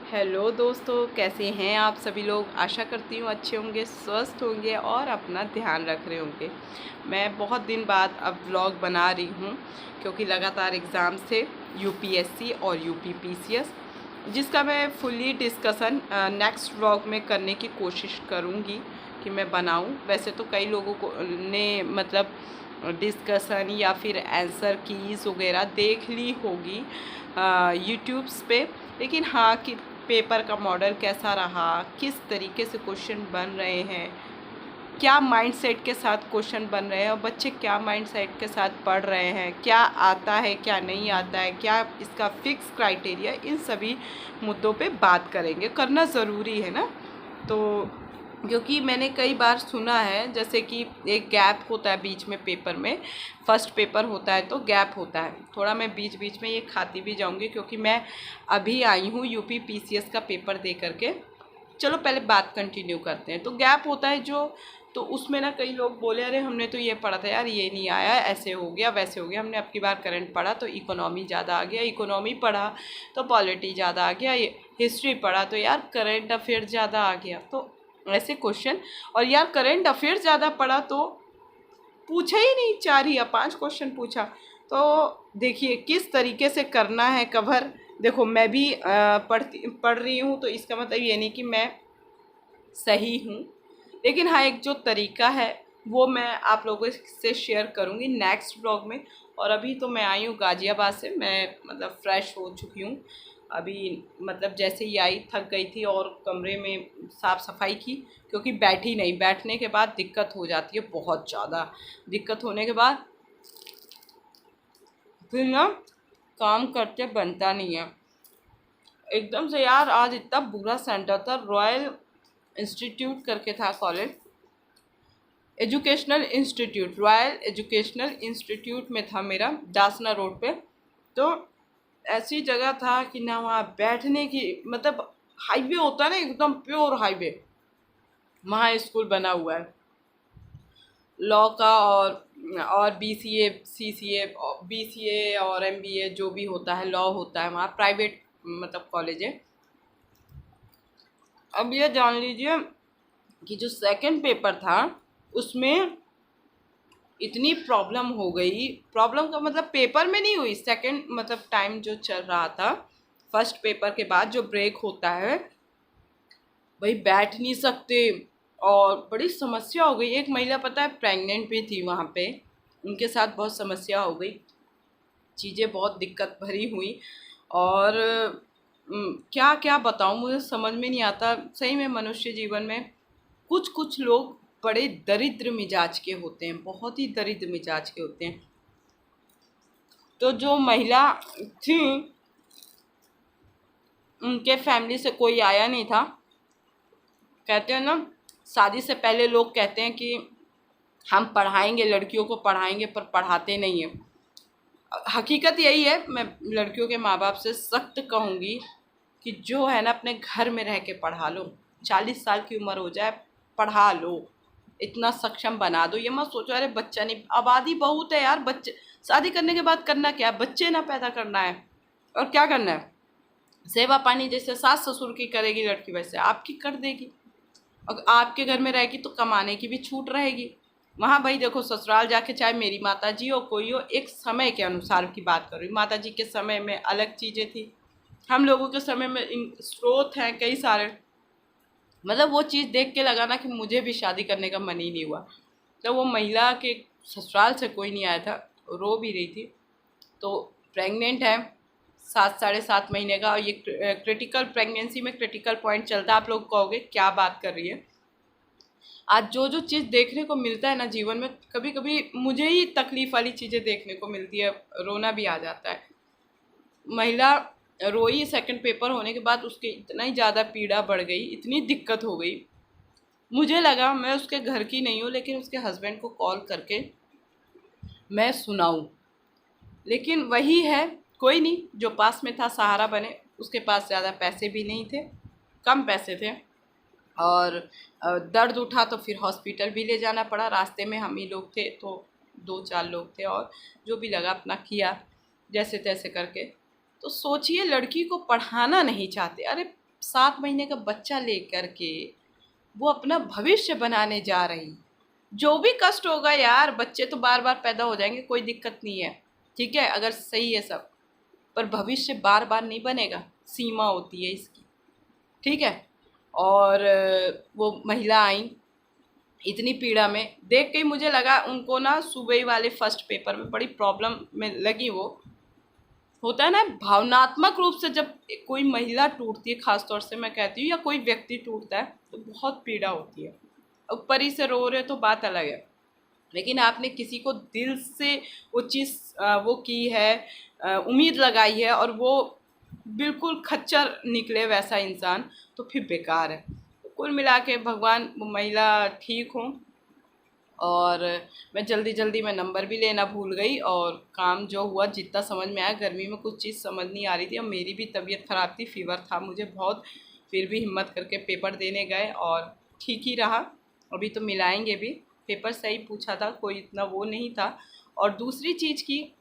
Hello दोस्तों, कैसे हैं आप सभी लोग। आशा करती हूँ अच्छे होंगे, स्वस्थ होंगे और अपना ध्यान रख रहे होंगे। मैं बहुत दिन बाद अब व्लॉग बना रही हूँ क्योंकि लगातार एग्ज़ाम्स थे यूपीएससी और यूपीपीसीएस, जिसका मैं फुल्ली डिस्कशन नेक्स्ट व्लॉग में करने की कोशिश करूँगी कि मैं बनाऊँ। वैसे तो कई लोगों को ने मतलब डिस्कशन या फिर आंसर कीज़ वगैरह देख ली होगी यूट्यूब्स पे, लेकिन हाँ कि पेपर का मॉडल कैसा रहा, किस तरीके से क्वेश्चन बन रहे हैं, क्या माइंडसेट के साथ क्वेश्चन बन रहे हैं और बच्चे क्या माइंडसेट के साथ पढ़ रहे हैं, क्या आता है क्या नहीं आता है, क्या इसका फिक्स क्राइटेरिया, इन सभी मुद्दों पे बात करेंगे। करना ज़रूरी है ना। तो क्योंकि मैंने कई बार सुना है जैसे कि एक गैप होता है बीच में पेपर में, फर्स्ट पेपर होता है तो गैप होता है थोड़ा। मैं बीच बीच में ये खाती भी जाऊंगी क्योंकि मैं अभी आई हूँ यूपी पीसीएस का पेपर दे करके। चलो पहले बात कंटिन्यू करते हैं। तो गैप होता है जो, तो उसमें ना कई लोग बोले अरे हमने तो ये पढ़ा था यार, ये नहीं आया, ऐसे हो गया वैसे हो गया। हमने अब की बार करंट पढ़ा तो इकोनॉमी ज़्यादा आ गया, इकोनॉमी पढ़ा तो पॉलिटी ज़्यादा आ गया, हिस्ट्री पढ़ा तो यार करंट अफेयर ज़्यादा आ गया। तो ऐसे क्वेश्चन, और यार करंट अफेयर ज़्यादा पढ़ा तो पूछा ही नहीं, 4 या 5 क्वेश्चन पूछा। तो देखिए किस तरीके से करना है कवर। देखो मैं भी पढ़ रही हूँ तो इसका मतलब ये नहीं कि मैं सही हूँ, लेकिन हाँ एक जो तरीका है वो मैं आप लोगों से शेयर करूँगी नेक्स्ट ब्लॉग में। और अभी तो मैं आई हूँ गाज़ियाबाद से, मैं मतलब फ़्रेश हो चुकी हूँ अभी। मतलब जैसे ही आई थक गई थी और कमरे में साफ़ सफाई की क्योंकि बैठी नहीं, बैठने के बाद दिक्कत हो जाती है, बहुत ज़्यादा दिक्कत होने के बाद फिर ना काम करते बनता नहीं है एकदम से। यार आज इतना बुरा सेंटर था, रॉयल इंस्टीट्यूट करके था college, educational institute, royal educational institute में था मेरा, दासना रोड पे। तो ऐसी जगह था कि ना वहाँ बैठने की मतलब, हाईवे होता है ना एकदम प्योर हाईवे, वहाँ स्कूल बना हुआ है लॉ का। और बीसीए सीसीए बीसीए और एमबीए जो भी होता है लॉ होता है वहाँ, प्राइवेट मतलब कॉलेज है। अब ये जान लीजिए कि जो सेकंड पेपर था उसमें इतनी प्रॉब्लम हो गई, प्रॉब्लम का मतलब पेपर में नहीं हुई, सेकंड मतलब टाइम जो चल रहा था फर्स्ट पेपर के बाद जो ब्रेक होता है, भाई बैठ नहीं सकते और बड़ी समस्या हो गई। एक महिला पता है प्रेग्नेंट भी थी वहाँ पे, उनके साथ बहुत समस्या हो गई, चीज़ें बहुत दिक्कत भरी हुई। और क्या क्या बताऊँ, मुझे समझ में नहीं आता सही में। मनुष्य जीवन में कुछ कुछ लोग बड़े दरिद्र मिजाज के होते हैं, बहुत ही दरिद्र मिजाज के होते हैं। तो जो महिला थी उनके फैमिली से कोई आया नहीं था। कहते हैं ना, शादी से पहले लोग कहते हैं कि हम पढ़ाएंगे, लड़कियों को पढ़ाएंगे, पर पढ़ाते नहीं हैं। हकीकत यही है। मैं लड़कियों के माँ बाप से सख्त कहूँगी कि जो है ना अपने घर में रह के पढ़ा लो, 40 साल की उम्र हो जाए पढ़ा लो, इतना सक्षम बना दो। ये मत सोचो अरे बच्चा नहीं, आबादी बहुत है यार, बच्चे शादी करने के बाद करना क्या है, बच्चे ना पैदा करना है और क्या करना है, सेवा पानी जैसे सास ससुर की करेगी लड़की वैसे आपकी कर देगी। और आपके घर में रहेगी तो कमाने की भी छूट रहेगी। वहाँ भाई देखो ससुराल जाके चाहे मेरी माता जी हो कोई हो, एक समय के अनुसार की बात कर रही हूँ। माता जी के समय में अलग चीज़ें थी, हम लोगों के समय में इन स्रोत हैं कई सारे। मतलब वो चीज़ देख के लगा ना कि मुझे भी शादी करने का मन ही नहीं हुआ। तो वो महिला के ससुराल से कोई नहीं आया था, रो भी रही थी। तो प्रेग्नेंट है 7 साढ़े 7 महीने का, और ये क्रिटिकल प्रेगनेंसी में क्रिटिकल पॉइंट चलता है। आप लोग कहोगे क्या बात कर रही है। आज जो जो चीज़ देखने को मिलता है ना जीवन में, कभी कभी मुझे ही तकलीफ़ वाली चीज़ें देखने को मिलती है, रोना भी आ जाता है। महिला रोई सेकंड पेपर होने के बाद, उसके इतना ही ज़्यादा पीड़ा बढ़ गई, इतनी दिक्कत हो गई। मुझे लगा मैं उसके घर की नहीं हूँ, लेकिन उसके हस्बैंड को कॉल करके मैं सुनाऊँ, लेकिन वही है, कोई नहीं, जो पास में था सहारा बने। उसके पास ज़्यादा पैसे भी नहीं थे, कम पैसे थे, और दर्द उठा तो फिर हॉस्पिटल भी ले जाना पड़ा। रास्ते में हम ही लोग थे तो 2-4 लोग थे, और जो भी लगा अपना किया जैसे तैसे करके। तो सोचिए लड़की को पढ़ाना नहीं चाहते, अरे 7 महीने का बच्चा लेकर के वो अपना भविष्य बनाने जा रही। जो भी कष्ट होगा यार, बच्चे तो बार बार पैदा हो जाएंगे, कोई दिक्कत नहीं है, ठीक है, अगर सही है सब, पर भविष्य बार बार नहीं बनेगा, सीमा होती है इसकी, ठीक है। और वो महिला आई इतनी पीड़ा में, देख के ही मुझे लगा उनको ना सुबह वाले फर्स्ट पेपर में बड़ी प्रॉब्लम में लगी। वो होता है ना भावनात्मक रूप से, जब कोई महिला टूटती है, खासतौर से मैं कहती हूँ, या कोई व्यक्ति टूटता है तो बहुत पीड़ा होती है। ऊपर ही से रो रहे तो बात अलग है, लेकिन आपने किसी को दिल से वो चीज़ वो की है, उम्मीद लगाई है, और वो बिल्कुल खच्चर निकले वैसा इंसान, तो फिर बेकार है। तो कुल मिला के भगवान वो महिला ठीक हो। और मैं जल्दी जल्दी में नंबर भी लेना भूल गई, और काम जो हुआ जितना समझ में आया, गर्मी में कुछ चीज़ समझ नहीं आ रही थी, और मेरी भी तबीयत ख़राब थी, फीवर था मुझे बहुत, फिर भी हिम्मत करके पेपर देने गए और ठीक ही रहा। अभी तो मिलाएंगे भी, पेपर सही पूछा था, कोई इतना वो नहीं था। और दूसरी चीज़ की,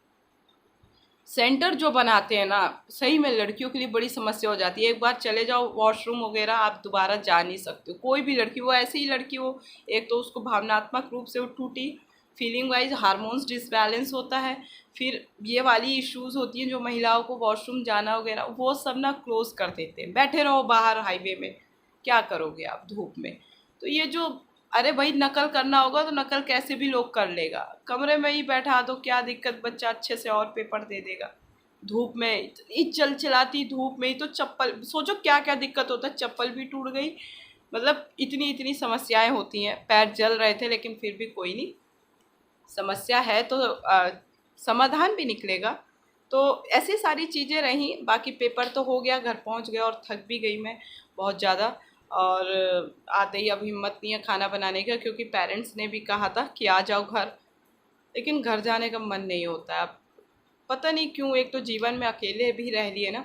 सेंटर जो बनाते हैं ना, सही में लड़कियों के लिए बड़ी समस्या हो जाती है। एक बार चले जाओ वॉशरूम वगैरह, आप दोबारा जा नहीं सकते हो। कोई भी लड़की, वो ऐसी ही लड़की हो, एक तो उसको भावनात्मक रूप से वो टूटी, फीलिंग वाइज हार्मोन्स डिसबैलेंस होता है, फिर ये वाली इश्यूज़ होती हैं जो महिलाओं को वॉशरूम जाना वगैरह, वो सब ना क्लोज कर देते हैं। बैठे रहो बाहर हाईवे में, क्या करोगे आप धूप में। तो ये जो, अरे भाई नकल करना होगा तो नकल कैसे भी लोग कर लेगा, कमरे में ही बैठा तो क्या दिक्कत, बच्चा अच्छे से और पेपर दे देगा। धूप में इतनी चलचलाती धूप में ही तो चप्पल, सोचो क्या क्या दिक्कत होता है, चप्पल भी टूट गई, मतलब इतनी इतनी समस्याएं होती हैं। पैर जल रहे थे लेकिन फिर भी कोई नहीं, समस्या है तो समाधान भी निकलेगा। तो ऐसी सारी चीज़ें रहीं, बाकी पेपर तो हो गया, घर पहुंच गया, और थक भी गई मैं बहुत ज़्यादा। और आते ही अब हिम्मत नहीं है खाना बनाने का, क्योंकि पेरेंट्स ने भी कहा था कि आ जाओ घर, लेकिन घर जाने का मन नहीं होता है अब, पता नहीं क्यों। एक तो जीवन में अकेले भी रह लिए ना,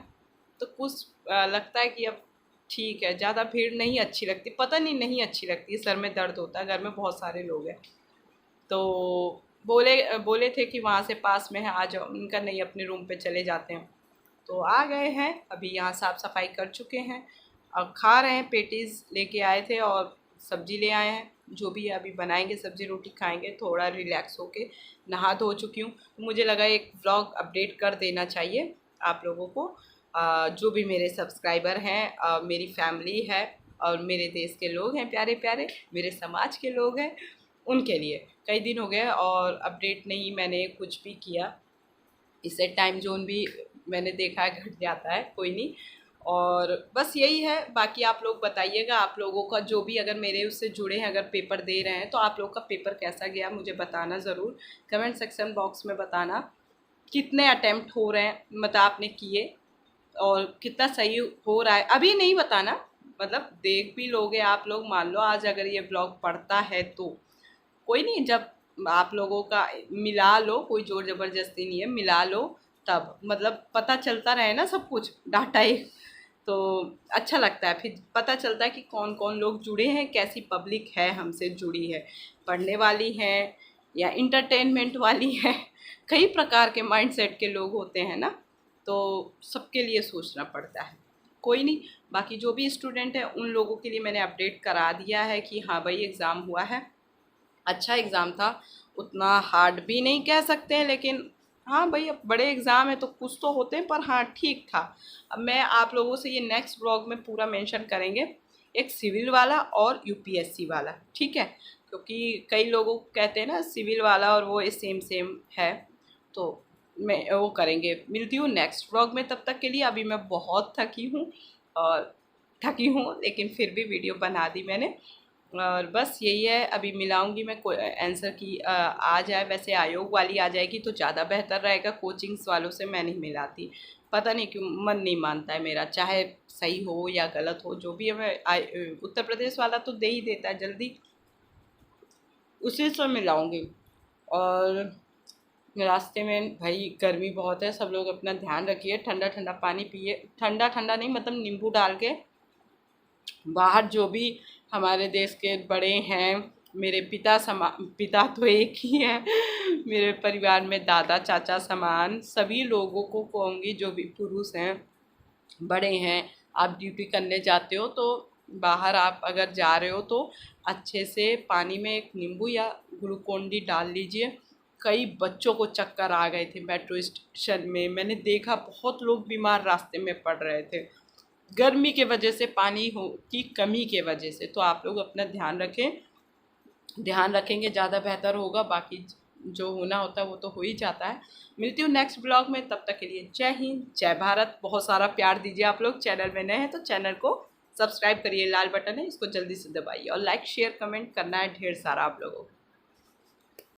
तो कुछ लगता है कि अब ठीक है, ज़्यादा भीड़ नहीं अच्छी लगती, पता नहीं नहीं अच्छी लगती, सर में दर्द होता है, घर में बहुत सारे लोग हैं। तो बोले बोले थे कि वहाँ से पास में है, आ जाओ, उनका नहीं, अपने रूम पे चले जाते हैं। तो आ गए हैं, अभी यहाँ साफ़ सफाई कर चुके हैं, अब खा रहे हैं। पेटीज़ लेके आए थे और सब्ज़ी ले आए हैं, जो भी है अभी बनाएंगे, सब्ज़ी रोटी खाएंगे, थोड़ा रिलैक्स होके नहा धो चुकी हूँ। तो मुझे लगा एक व्लॉग अपडेट कर देना चाहिए आप लोगों को, जो भी मेरे सब्सक्राइबर हैं, मेरी फैमिली है, और मेरे देश के लोग हैं प्यारे प्यारे, मेरे समाज के लोग हैं, उनके लिए। कई दिन हो गए और अपडेट नहीं मैंने कुछ भी किया, इससे टाइम जोन भी मैंने देखा है घट जाता है, कोई नहीं। और बस यही है, बाकी आप लोग बताइएगा, आप लोगों का जो भी अगर मेरे उससे जुड़े हैं, अगर पेपर दे रहे हैं, तो आप लोग का पेपर कैसा गया मुझे बताना ज़रूर, कमेंट सेक्शन बॉक्स में बताना। कितने अटेम्प्ट हो रहे हैं, मतलब आपने किए, और कितना सही हो रहा है अभी नहीं बताना, मतलब देख भी लोगे आप लोग, मान लो आज अगर ये ब्लॉग पढ़ता है तो कोई नहीं, जब आप लोगों का मिला लो, कोई जोर ज़बरदस्ती नहीं है, मिला लो, तब मतलब पता चलता रहे ना सब कुछ, डाटा ही तो अच्छा लगता है, फिर पता चलता है कि कौन कौन लोग जुड़े हैं, कैसी पब्लिक है हमसे जुड़ी है, पढ़ने वाली है या इंटरटेनमेंट वाली है। कई प्रकार के माइंडसेट के लोग होते हैं ना, तो सबके लिए सोचना पड़ता है। कोई नहीं, बाकी जो भी स्टूडेंट है उन लोगों के लिए मैंने अपडेट करा दिया है कि हाँ भाई एग्ज़ाम हुआ है, अच्छा एग्ज़ाम था, उतना हार्ड भी नहीं कह सकते हैं, लेकिन हाँ भाई अब बड़े एग्ज़ाम है तो कुछ तो होते हैं, पर हाँ ठीक था। अब मैं आप लोगों से ये नेक्स्ट ब्लॉग में पूरा मेंशन करेंगे, एक सिविल वाला और यूपीएससी वाला, ठीक है, क्योंकि कई लोगों को कहते हैं ना सिविल वाला और वो सेम सेम है, तो मैं वो करेंगे। मिलती हूँ नेक्स्ट ब्लॉग में, तब तक के लिए अभी मैं बहुत थकी हूँ, और थकी हूँ लेकिन फिर भी वीडियो बना दी मैंने, और बस यही है। अभी मिलाऊंगी मैं आंसर की आ जाए, वैसे आयोग वाली आ जाएगी तो ज़्यादा बेहतर रहेगा, कोचिंग्स वालों से मैं नहीं मिलाती, पता नहीं क्यों मन नहीं मानता है मेरा, चाहे सही हो या गलत हो, जो भी है मैं उत्तर प्रदेश वाला तो दे ही देता है जल्दी, उसी से मिलाऊंगी। और रास्ते में भाई गर्मी बहुत है, सब लोग अपना ध्यान रखिए, ठंडा ठंडा पानी पिए, ठंडा ठंडा नहीं मतलब नींबू डाल के। बाहर जो भी हमारे देश के बड़े हैं, मेरे पिता तो एक ही हैं, मेरे परिवार में दादा चाचा समान सभी लोगों को कहूँगी, जो भी पुरुष हैं बड़े हैं, आप ड्यूटी करने जाते हो तो बाहर आप अगर जा रहे हो तो अच्छे से पानी में एक नींबू या ग्लूकोन डी डाल लीजिए। कई बच्चों को चक्कर आ गए थे मेट्रो स्टेशन में, मैंने देखा बहुत लोग बीमार रास्ते में पड़ रहे थे गर्मी के वजह से, पानी की कमी के वजह से। तो आप लोग अपना ध्यान रखें, ध्यान रखेंगे ज़्यादा बेहतर होगा। बाकी जो होना होता है वो तो हो ही जाता है। मिलती हूँ नेक्स्ट ब्लॉग में, तब तक के लिए जय हिंद जय भारत। बहुत सारा प्यार दीजिए। आप लोग चैनल में नए हैं तो चैनल को सब्सक्राइब करिए, लाल बटन है इसको जल्दी से दबाइए, और लाइक शेयर कमेंट करना है ढेर सारा आप लोगों को।